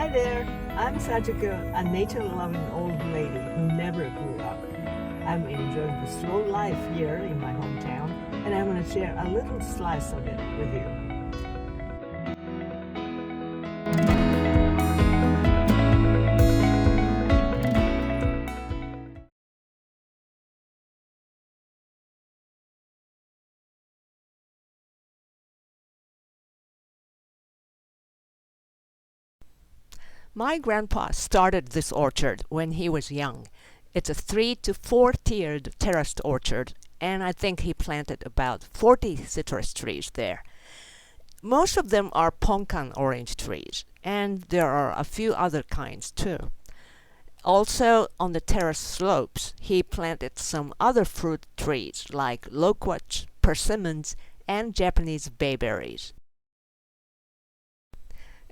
Hi there, I'm Sajika, a nature-loving old lady who never grew up. I'm enjoying the slow life here in my hometown, and I want to share a little slice of it with you. My grandpa started this orchard when he was young. It's a 3 to 4 tiered terraced orchard, and I think he planted about 40 citrus trees there. Most of them are ponkan orange trees, and there are a few other kinds too. Also, on the terrace slopes, he planted some other fruit trees like loquats, persimmons, and Japanese bayberries.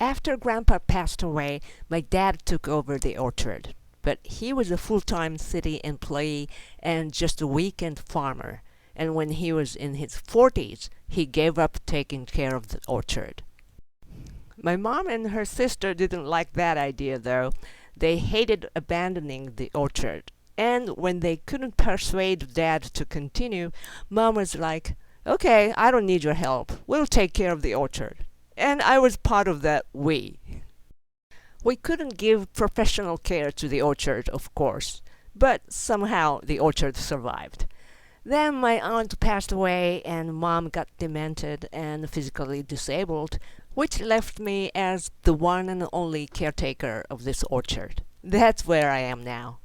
After Grandpa passed away, my dad took over the orchard, but he was a full-time city employee and just a weekend farmer, and when he was in his 40s, he gave up taking care of the orchard. My mom and her sister didn't like that idea, though. They hated abandoning the orchard, and when they couldn't persuade Dad to continue, Mom was like, "Okay, I don't need your help. We'll take care of the orchard." And I was part of that we. We couldn't give professional care to the orchard, of course, but somehow the orchard survived. Then my aunt passed away and Mom got demented and physically disabled, which left me as the one and only caretaker of this orchard. That's where I am now.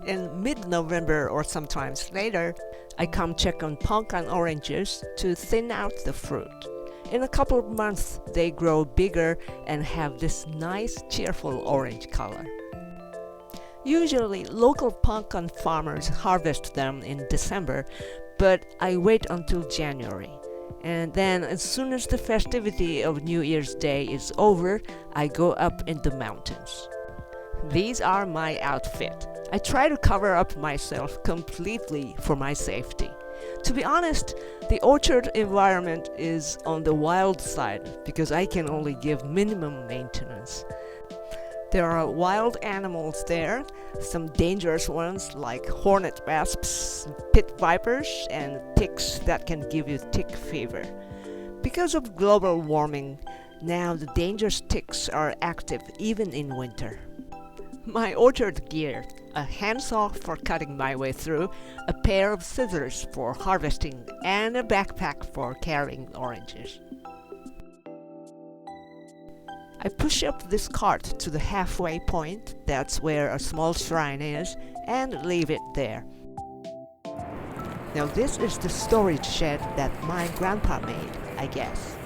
In mid-November or sometimes later, I come check on ponkan oranges to thin out the fruit. In a couple of months, they grow bigger and have this nice, cheerful orange color. Usually, local ponkan farmers harvest them in December, but I wait until January. And then, as soon as the festivity of New Year's Day is over, I go up in the mountains. These are my outfit. I try to cover up myself completely for my safety. To be honest, the orchard environment is on the wild side because I can only give minimum maintenance. There are wild animals there, some dangerous ones like hornet wasps, pit vipers, and ticks that can give you tick fever. Because of global warming, now the dangerous ticks are active even in winter. My orchard gear: a handsaw for cutting my way through, a pair of scissors for harvesting, and a backpack for carrying oranges. I push up this cart to the halfway point, that's where a small shrine is, and leave it there. Now this is the storage shed that my grandpa made, I guess.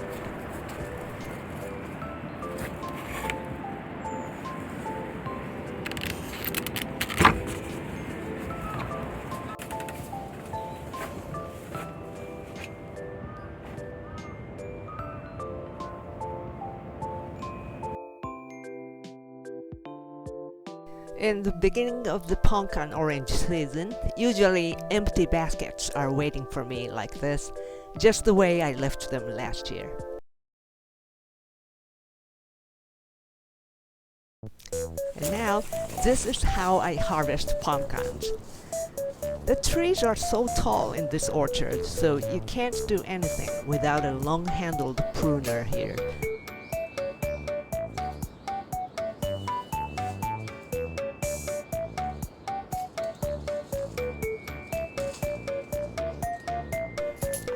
In the beginning of the ponkan orange season, usually empty baskets are waiting for me like this, just the way I left them last year. And now, this is how I harvest pumpkins. The trees are so tall in this orchard, so you can't do anything without a long-handled pruner here.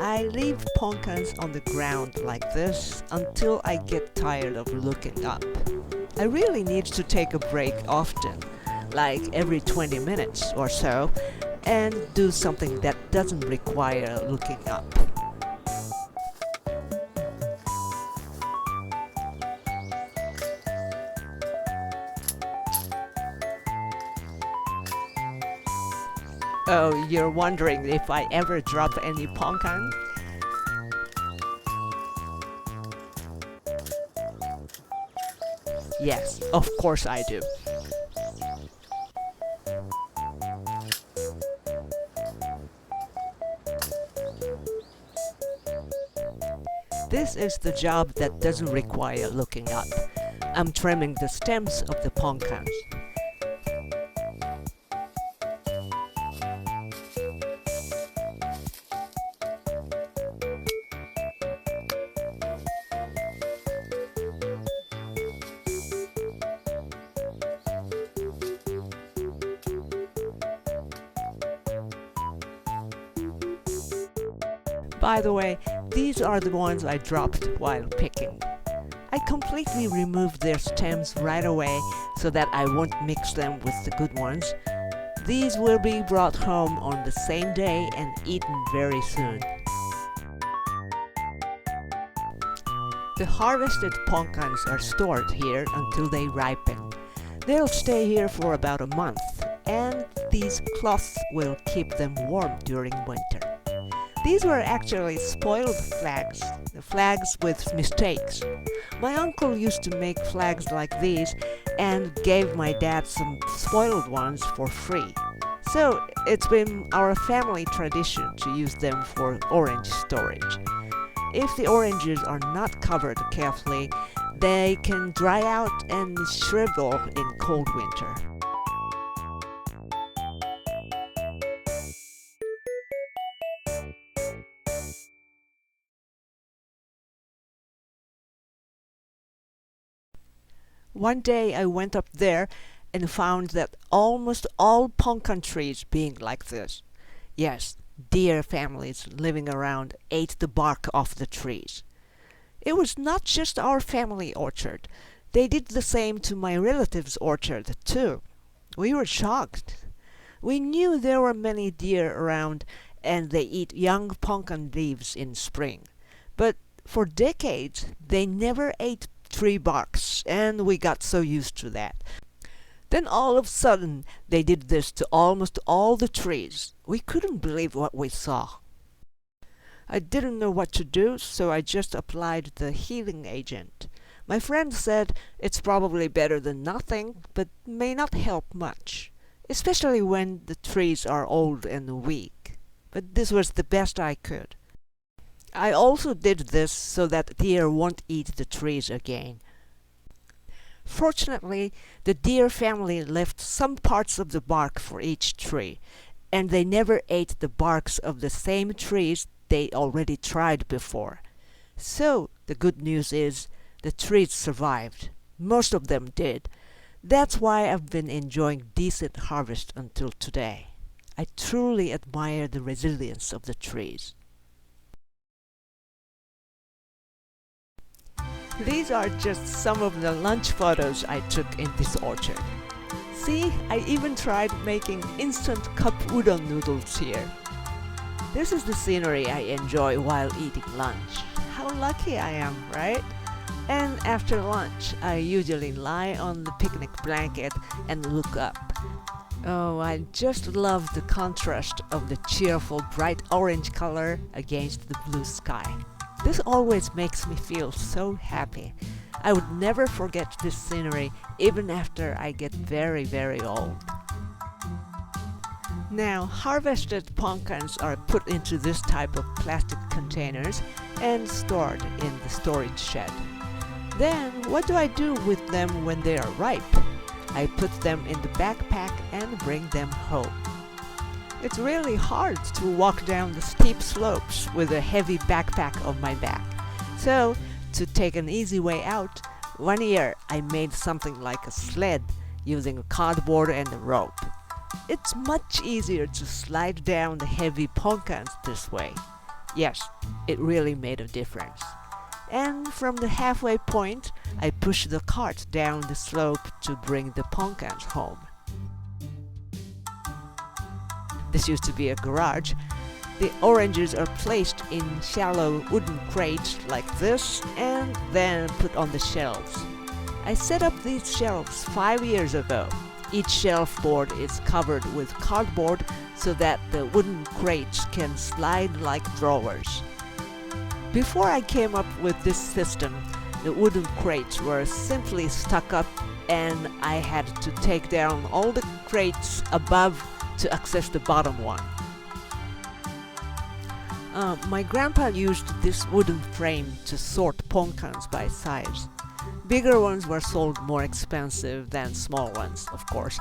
I leave pumpkins on the ground like this until I get tired of looking up. I really need to take a break often, like every 20 minutes or so, and do something that doesn't require looking up. Oh, you're wondering if I ever drop any ponkan? Yes, of course I do. This is the job that doesn't require looking up. I'm trimming the stems of the ponkans. By the way, these are the ones I dropped while picking. I completely removed their stems right away so that I won't mix them with the good ones. These will be brought home on the same day and eaten very soon. The harvested ponkans are stored here until they ripen. They'll stay here for about a month, and these cloths will keep them warm during winter. These were actually spoiled flags, the flags with mistakes. My uncle used to make flags like these and gave my dad some spoiled ones for free. So it's been our family tradition to use them for orange storage. If the oranges are not covered carefully, they can dry out and shrivel in cold winter. One day I went up there and found that almost all ponkan trees being like this. Yes, deer families living around ate the bark off the trees. It was not just our family orchard. They did the same to my relative's orchard too. We were shocked. We knew there were many deer around and they eat young ponkan leaves in spring. But for decades they never ate tree barks, and we got so used to that. Then all of a sudden they did this to almost all the trees. We couldn't believe what we saw. I didn't know what to do, so I just applied the healing agent. My friend said it's probably better than nothing, but may not help much, especially when the trees are old and weak. But this was the best I could. I also did this so that deer won't eat the trees again. Fortunately, the deer family left some parts of the bark for each tree, and they never ate the barks of the same trees they already tried before. So, the good news is, the trees survived. Most of them did. That's why I've been enjoying decent harvest until today. I truly admire the resilience of the trees. These are just some of the lunch photos I took in this orchard. See, I even tried making instant cup udon noodles here. This is the scenery I enjoy while eating lunch. How lucky I am, right? And after lunch, I usually lie on the picnic blanket and look up. Oh, I just love the contrast of the cheerful bright orange color against the blue sky. This always makes me feel so happy. I would never forget this scenery even after I get very, very old. Now, harvested ponkans are put into this type of plastic containers and stored in the storage shed. Then, what do I do with them when they are ripe? I put them in the backpack and bring them home. It's really hard to walk down the steep slopes with a heavy backpack on my back. So, to take an easy way out, one year I made something like a sled using a cardboard and a rope. It's much easier to slide down the heavy ponkans this way. Yes, it really made a difference. And from the halfway point, I pushed the cart down the slope to bring the ponkans home. This used to be a garage. The oranges are placed in shallow wooden crates like this and then put on the shelves. I set up these shelves 5 years ago. Each shelf board is covered with cardboard so that the wooden crates can slide like drawers. Before I came up with this system, the wooden crates were simply stuck up and I had to take down all the crates above to access the bottom one. My grandpa used this wooden frame to sort ponkans by size. Bigger ones were sold more expensive than small ones, of course.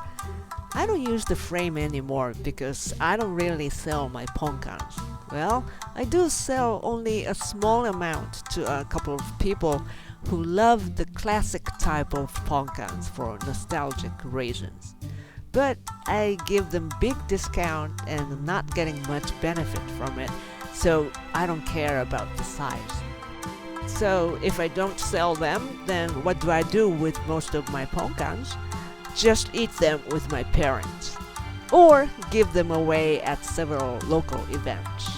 I don't use the frame anymore because I don't really sell my ponkans. Well, I do sell only a small amount to a couple of people who love the classic type of ponkans for nostalgic reasons. But I give them big discount and I'm not getting much benefit from it, so I don't care about the size. So if I don't sell them, then what do I do with most of my ponkans? Just eat them with my parents. Or give them away at several local events.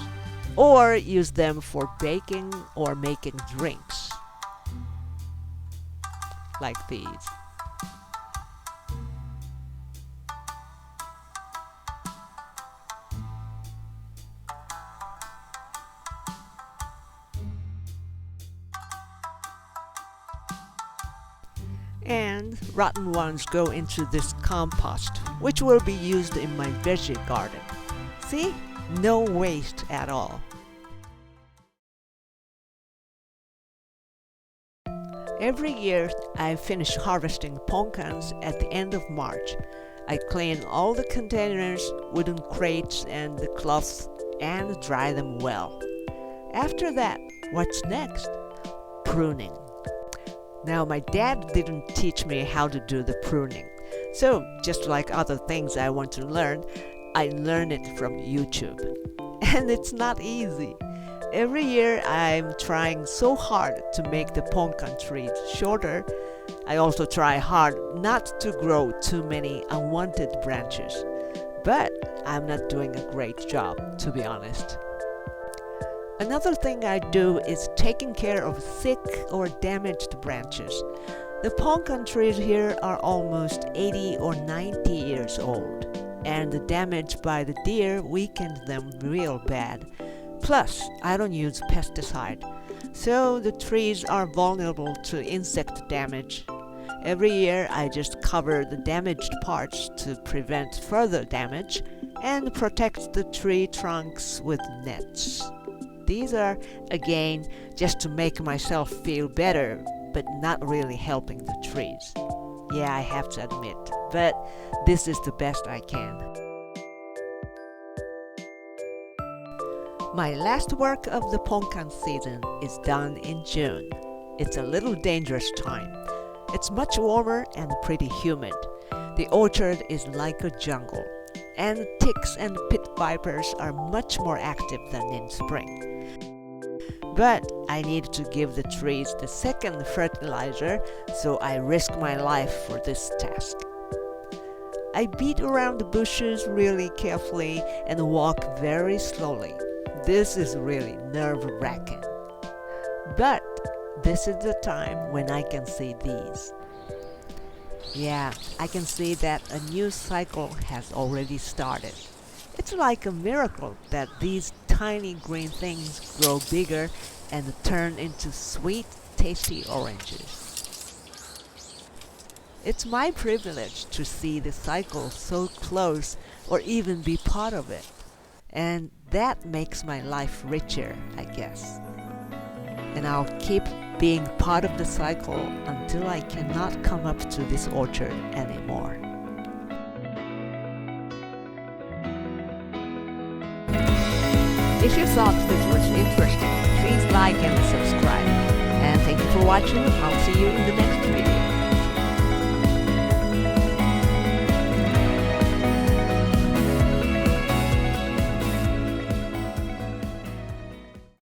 Or use them for baking or making drinks. Like these. And rotten ones go into this compost, which will be used in my veggie garden. See? No waste at all. Every year, I finish harvesting ponkans at the end of March. I clean all the containers, wooden crates, and the cloths and dry them well. After that, what's next? Pruning. Now, my dad didn't teach me how to do the pruning. So, just like other things I want to learn, I learned it from YouTube. And it's not easy. Every year I'm trying so hard to make the ponkan trees shorter. I also try hard not to grow too many unwanted branches. But I'm not doing a great job, to be honest. Another thing I do is taking care of sick or damaged branches. The ponkan trees here are almost 80 or 90 years old, and the damage by the deer weakened them real bad. Plus, I don't use pesticide, so the trees are vulnerable to insect damage. Every year I just cover the damaged parts to prevent further damage and protect the tree trunks with nets. These are, again, just to make myself feel better, but not really helping the trees. Yeah, I have to admit, but this is the best I can. My last work of the ponkan season is done in June. It's a little dangerous time. It's much warmer and pretty humid. The orchard is like a jungle, and ticks and pit vipers are much more active than in spring. But I need to give the trees the second fertilizer, so I risk my life for this task. I beat around the bushes really carefully and walk very slowly. This is really nerve-wracking. But this is the time when I can see these. Yeah, I can see that a new cycle has already started. It's like a miracle that these tiny green things grow bigger and turn into sweet, tasty oranges. It's my privilege to see the cycle so close or even be part of it. And that makes my life richer, I guess. And I'll keep being part of the cycle until I cannot come up to this orchard anymore. If you thought this was interesting, please like and subscribe. And thank you for watching. I'll see you in the next video.